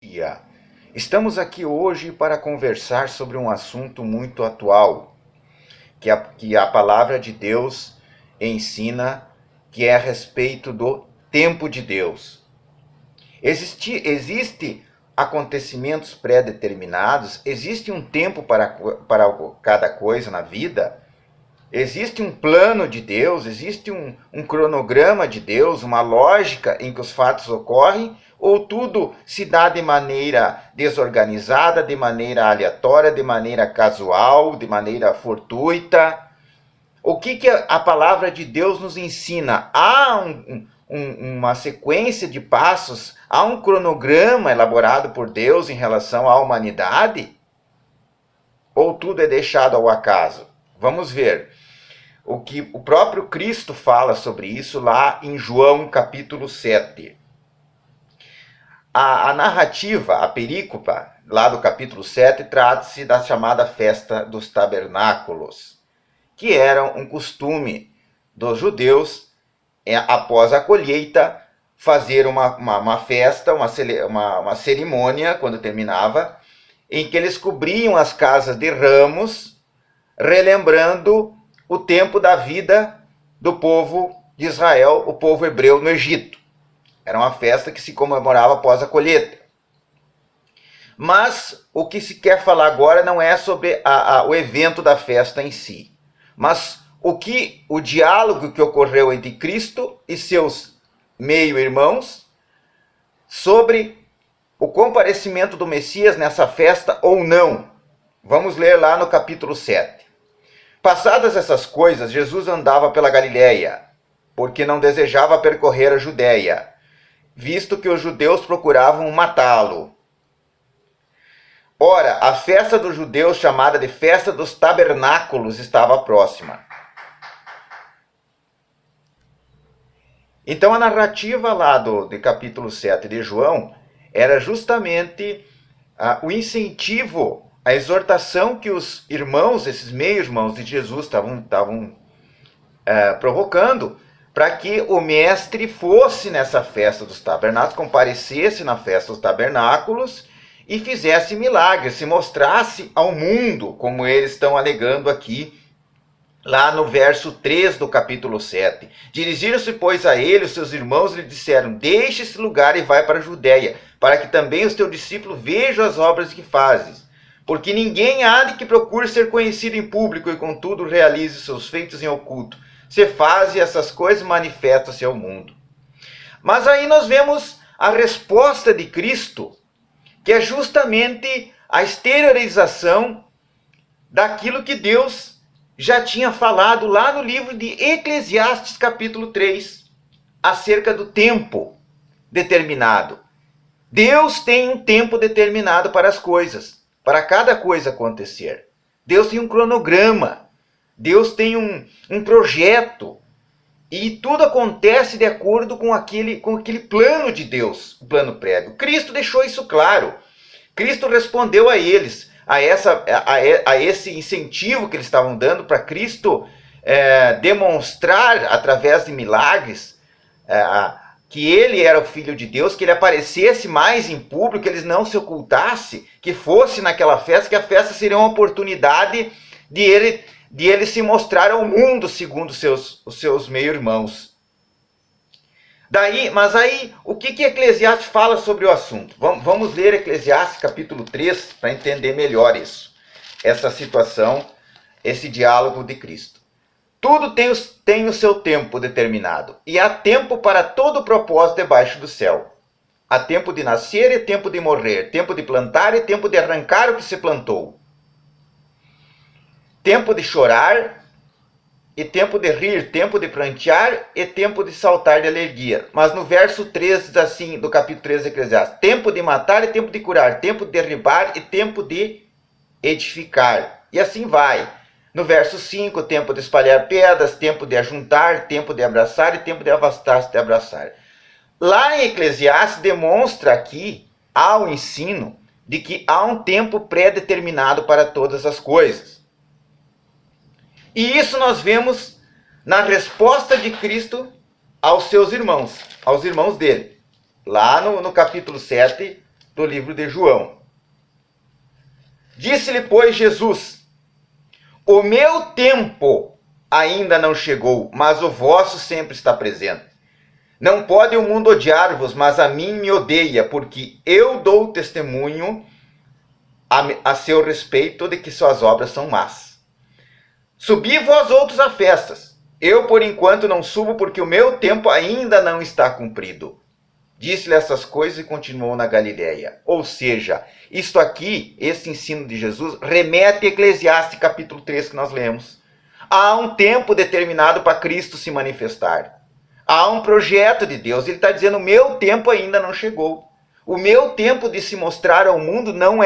Dia. Estamos aqui hoje para conversar sobre um assunto muito atual, que a palavra de Deus ensina, que é a respeito do tempo de Deus. Existe acontecimentos pré-determinados, existe um tempo para cada coisa na vida, existe um plano de Deus, existe um cronograma de Deus, uma lógica em que os fatos ocorrem, ou tudo se dá de maneira desorganizada, de maneira aleatória, de maneira casual, de maneira fortuita? O que a palavra de Deus nos ensina? Há uma sequência de passos, há um cronograma elaborado por Deus em relação à humanidade? Ou tudo é deixado ao acaso? Vamos ver o que o próprio Cristo fala sobre isso lá em João capítulo 7. A narrativa, a perícopa, lá do capítulo 7, trata-se da chamada festa dos tabernáculos, que era um costume dos judeus, após a colheita, fazer uma festa, uma cerimônia, quando terminava, em que eles cobriam as casas de ramos, relembrando o tempo da vida do povo de Israel, o povo hebreu no Egito. Era uma festa que se comemorava após a colheita. Mas o que se quer falar agora não é sobre o evento da festa em si, mas o diálogo que ocorreu entre Cristo e seus meio-irmãos sobre o comparecimento do Messias nessa festa ou não. Vamos ler lá no capítulo 7. Passadas essas coisas, Jesus andava pela Galiléia, porque não desejava percorrer a Judéia, visto que os judeus procuravam matá-lo. Ora, a festa dos judeus, chamada de Festa dos Tabernáculos, estava próxima. Então a narrativa lá do capítulo 7 de João era justamente o incentivo, a exortação que os irmãos, esses meio-irmãos de Jesus estavam provocando, para que o mestre fosse nessa festa dos tabernáculos, comparecesse na festa dos tabernáculos e fizesse milagres, se mostrasse ao mundo, como eles estão alegando aqui, lá no verso 3 do capítulo 7. Dirigiram-se, pois, a ele, os seus irmãos, e lhe disseram: deixe esse lugar e vai para a Judéia, para que também os teus discípulos vejam as obras que fazes. Porque ninguém há de que procure ser conhecido em público e, contudo, realize seus feitos em oculto. Se faz essas coisas, manifesta-se ao mundo. Mas aí nós vemos a resposta de Cristo, que é justamente a exteriorização daquilo que Deus já tinha falado lá no livro de Eclesiastes, capítulo 3, acerca do tempo determinado. Deus tem um tempo determinado para as coisas, para cada coisa acontecer. Deus tem um cronograma. Deus tem um projeto, e tudo acontece de acordo com aquele plano de Deus, o plano prévio. Cristo deixou isso claro. Cristo respondeu a eles, a esse incentivo que eles estavam dando para Cristo demonstrar, através de milagres, que ele era o Filho de Deus, que ele aparecesse mais em público, que ele não se ocultasse, que fosse naquela festa, que a festa seria uma oportunidade de ele se mostrar ao mundo segundo os seus meio-irmãos. Mas aí, o que Eclesiastes fala sobre o assunto? Vamos ler Eclesiastes capítulo 3 para entender melhor isso. Essa situação, esse diálogo de Cristo. Tudo tem o seu tempo determinado, e há tempo para todo propósito debaixo do céu. Há tempo de nascer e tempo de morrer, tempo de plantar e tempo de arrancar o que se plantou. Tempo de chorar e tempo de rir, tempo de prantear e tempo de saltar de alegria. Mas no verso 3 diz assim, do capítulo 3 de Eclesiastes: tempo de matar e tempo de curar, tempo de derribar e tempo de edificar. E assim vai. No verso 5, tempo de espalhar pedras, tempo de ajuntar, tempo de abraçar e tempo de afastar-se de abraçar. Lá em Eclesiastes demonstra aqui, há o ensino de que há um tempo pré-determinado para todas as coisas. E isso nós vemos na resposta de Cristo aos seus irmãos, aos irmãos dele. Lá no capítulo 7, do livro de João. Disse-lhe, pois, Jesus: o meu tempo ainda não chegou, mas o vosso sempre está presente. Não pode o mundo odiar-vos, mas a mim me odeia, porque eu dou testemunho a seu respeito de que suas obras são más. Subi vós outros a festas. Eu, por enquanto, não subo, porque o meu tempo ainda não está cumprido. Disse-lhe essas coisas e continuou na Galileia. Ou seja, isto aqui, esse ensino de Jesus, remete a Eclesiastes capítulo 3 que nós lemos. Há um tempo determinado para Cristo se manifestar. Há um projeto de Deus. Ele está dizendo, o meu tempo ainda não chegou. O meu tempo de se mostrar ao mundo não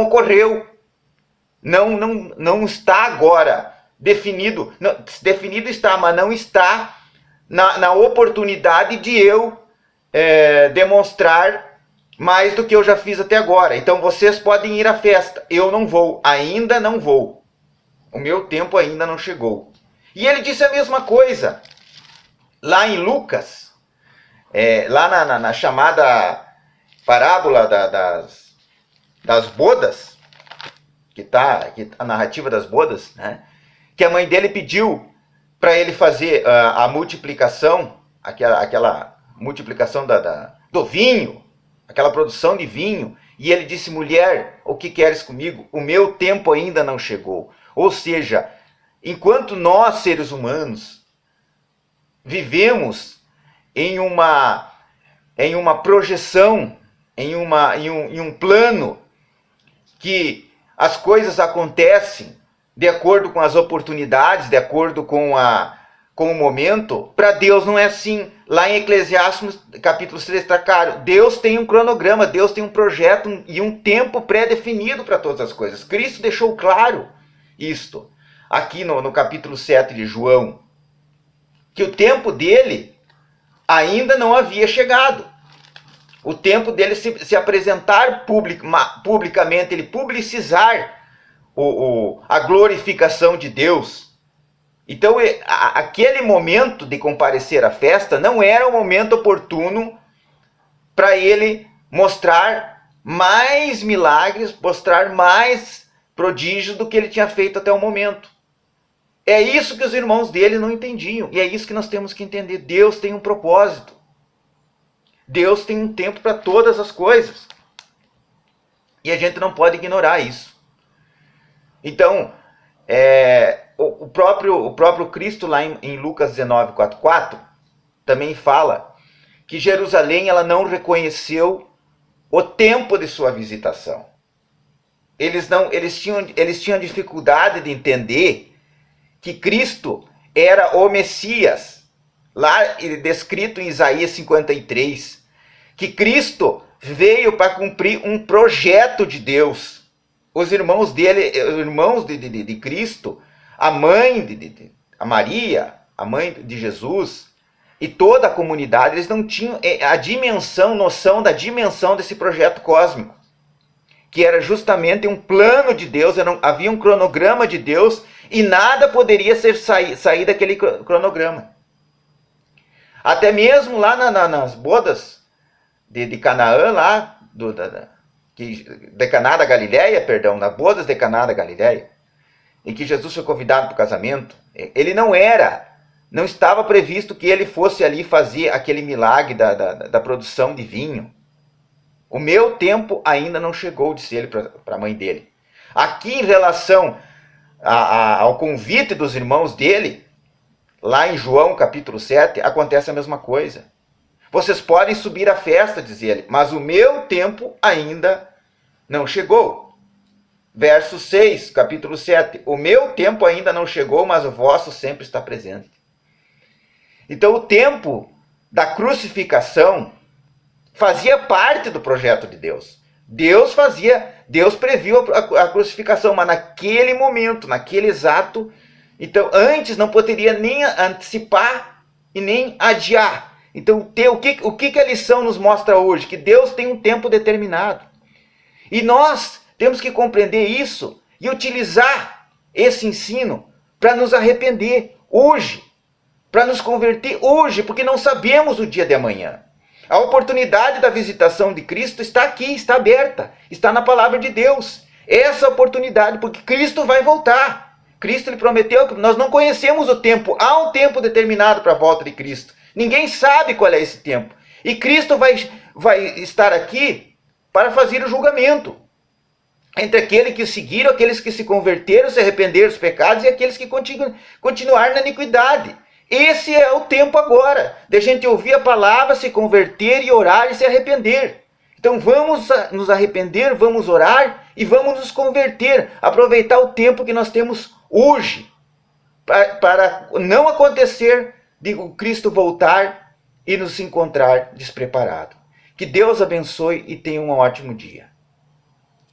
ocorreu. Não está agora definido. Definido está, mas não está na oportunidade de eu demonstrar mais do que eu já fiz até agora. Então vocês podem ir à festa. Eu não vou, ainda não vou. O meu tempo ainda não chegou. E ele disse a mesma coisa lá em Lucas, lá na chamada parábola das bodas, que a narrativa das bodas, né? Que a mãe dele pediu para ele fazer a multiplicação, aquela multiplicação do vinho, aquela produção de vinho, e ele disse, mulher, o que queres comigo? O meu tempo ainda não chegou. Ou seja, enquanto nós, seres humanos, vivemos em uma projeção, em um plano, que as coisas acontecem de acordo com as oportunidades, de acordo com o momento, para Deus não é assim. Lá em Eclesiastes capítulo 3 está claro, Deus tem um cronograma, Deus tem um projeto e um tempo pré-definido para todas as coisas. Cristo deixou claro isto, aqui no capítulo 7 de João, que o tempo dele ainda não havia chegado. O tempo dele se apresentar publicamente, ele publicizar a glorificação de Deus. Então, aquele momento de comparecer à festa não era o momento oportuno para ele mostrar mais milagres, mostrar mais prodígios do que ele tinha feito até o momento. É isso que os irmãos dele não entendiam. E é isso que nós temos que entender. Deus tem um propósito. Deus tem um tempo para todas as coisas. E a gente não pode ignorar isso. Então, o próprio Cristo lá em Lucas 19:44 também fala que Jerusalém ela não reconheceu o tempo de sua visitação. Eles tinham dificuldade de entender que Cristo era o Messias, lá descrito em Isaías 53, que Cristo veio para cumprir um projeto de Deus. Os irmãos dele, os irmãos de Cristo, a mãe a Maria, a mãe de Jesus, e toda a comunidade, eles não tinham noção da dimensão desse projeto cósmico, que era justamente um plano de Deus, havia um cronograma de Deus, e nada poderia sair daquele cronograma. Até mesmo lá nas bodas de Canaã, lá de Caná da Galileia, nas bodas de Caná da Galileia, em que Jesus foi convidado para o casamento, ele não estava previsto que ele fosse ali fazer aquele milagre da produção de vinho. O meu tempo ainda não chegou, disse ele para a mãe dele. Aqui, em relação ao convite dos irmãos dele, lá em João capítulo 7, acontece a mesma coisa. Vocês podem subir à festa, diz ele, mas o meu tempo ainda não chegou. Verso 6, capítulo 7. O meu tempo ainda não chegou, mas o vosso sempre está presente. Então o tempo da crucificação fazia parte do projeto de Deus. Deus previu a crucificação, mas naquele momento, naquele exato, então antes não poderia nem antecipar e nem adiar. Então o que a lição nos mostra hoje? Que Deus tem um tempo determinado. E nós temos que compreender isso e utilizar esse ensino para nos arrepender hoje, para nos converter hoje, porque não sabemos o dia de amanhã. A oportunidade da visitação de Cristo está aqui, está aberta, está na palavra de Deus. Essa oportunidade, porque Cristo vai voltar. Cristo lhe prometeu que nós não conhecemos o tempo. Há um tempo determinado para a volta de Cristo. Ninguém sabe qual é esse tempo. E Cristo vai estar aqui para fazer o julgamento entre aqueles que seguiram, aqueles que se converteram, se arrependeram dos pecados e aqueles que continuaram na iniquidade. Esse é o tempo agora, de a gente ouvir a palavra, se converter e orar e se arrepender. Então vamos nos arrepender, vamos orar e vamos nos converter, aproveitar o tempo que nós temos hoje, para não acontecer de o Cristo voltar e nos encontrar despreparado. Que Deus abençoe e tenha um ótimo dia.